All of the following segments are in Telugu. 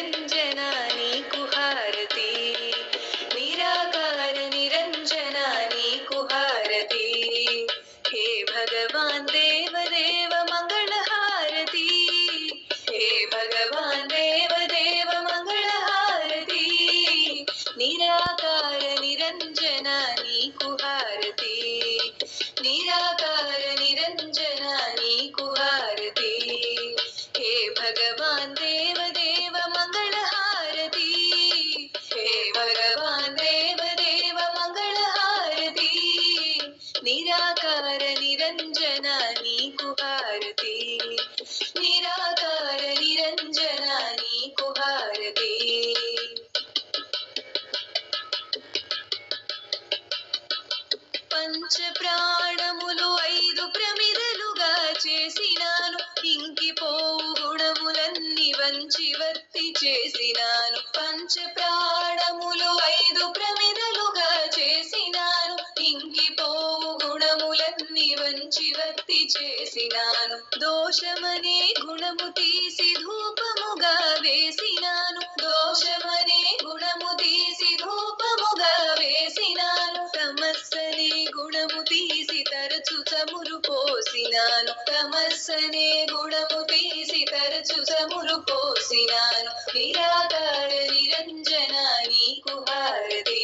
నిరంజన నీకు హారతి, నిరాకార నిరంజన నీకు హారతి. హే భగవాన్ దేవదేవ మంగళ హారతి, హే భగవాన్ దేవదేవ మంగళ హారతి. నిరాకార నిరంజన నీకు హారతి, నిరాకార నిరంజన నీకు హారతి. హే భగవాన్ దేవదేవ మంగళ హారతి, హే భగవాన్ దేవదేవ మంగళ హారతి. నిరాకార నిరంజన నీకు హారతి, నిరాకార నిరంజన నీకు హారతి. పంచ ప్రాణములు 5 ప్రమిదలుగా చేసినాను, ఇంకిపోవు గుణములన్నీ వంచి వర్తి చేసినాను. పంచ ప్రాణములు 5 ప్రమిదలుగా చేసినాను, ఇంకిపోవు గుణములన్నీ వంచి వర్తి చేసినాను. దోషమనే గుణము తీసి ధూపముగా వేసినాను, దోషమనే గుణము తీసి ధూపముగా వేసినాను. తమస్సనే గుణము తీసి తరచు చమురు పోసినాను, తమస్సనే గుణము తీసి తరచు చమురు పోసినాను. నిరాకార నిరంజన నీకు హారతి,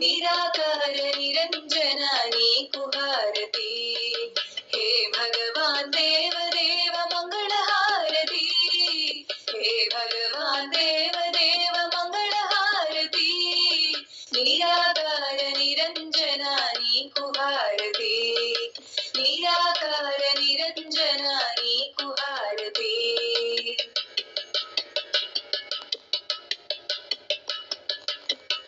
నిరాకార నిరంజన నీకు హారతి. హే భగవాన్ దేవదేవ మంగళ హారతి, హే భగవాన్ దేవదేవ మంగళ హారతి. నిరాకార నిరంజన నీకు హారతి, నిరాకార నిరంజన నీకు హారతి.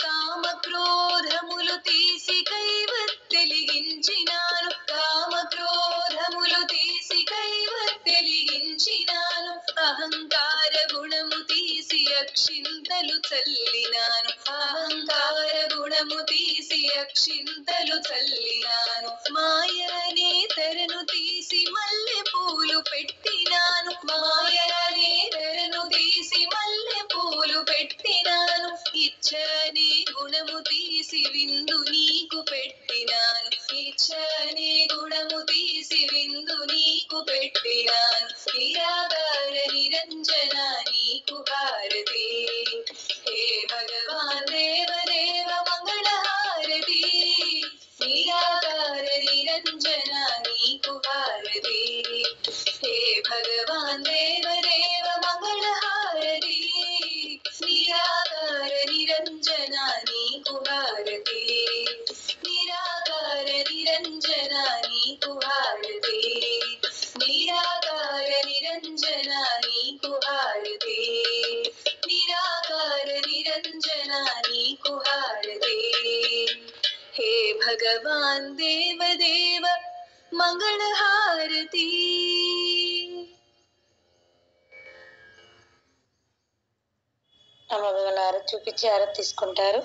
కామ క్రోధములు తీసి కైవత్తెలిగించినాను, కామ క్రోధములు తీసి కైవత్తెలిగించినాను. అహంకార గుణము తీసి అక్షింతలు చల్లినాను, అహంకార గుణము తీసి అక్షింతలు చల్లినాను. మాయ అనే తెరను తీసి మల్లె పూలు పెట్టినాను, మాయ అనే తెరను తీసి మల్లె పూలు పెట్టినాను. ఇచ్చ అనే గుణము తీసి విందు నీకు పెట్టినాను, ఇచ్చ అనే గుణము తీసి విందు నీకు పెట్టినాను. నిరాకార నిరంజన నీకు హారతి, హే భగవాన్ దేవదేవ మంగళ హారతి. నిరాకార నిరంజన నీకు హారతి, హే భగవాన్ దేవదేవ మంగళ హారతి. నిరాకార నిరంజన నీకు హారతి, నిరాకార నిరంజన నీకు హారతి. నిరాకార నిరంజన నీకు హారతి, నిరాకార నిరంజన నీకు హారతి. హే భగవాన్ దేవదేవ మంగళ హారతి. అమ్మగారు చూపించి హారతి తీసుకుంటారు.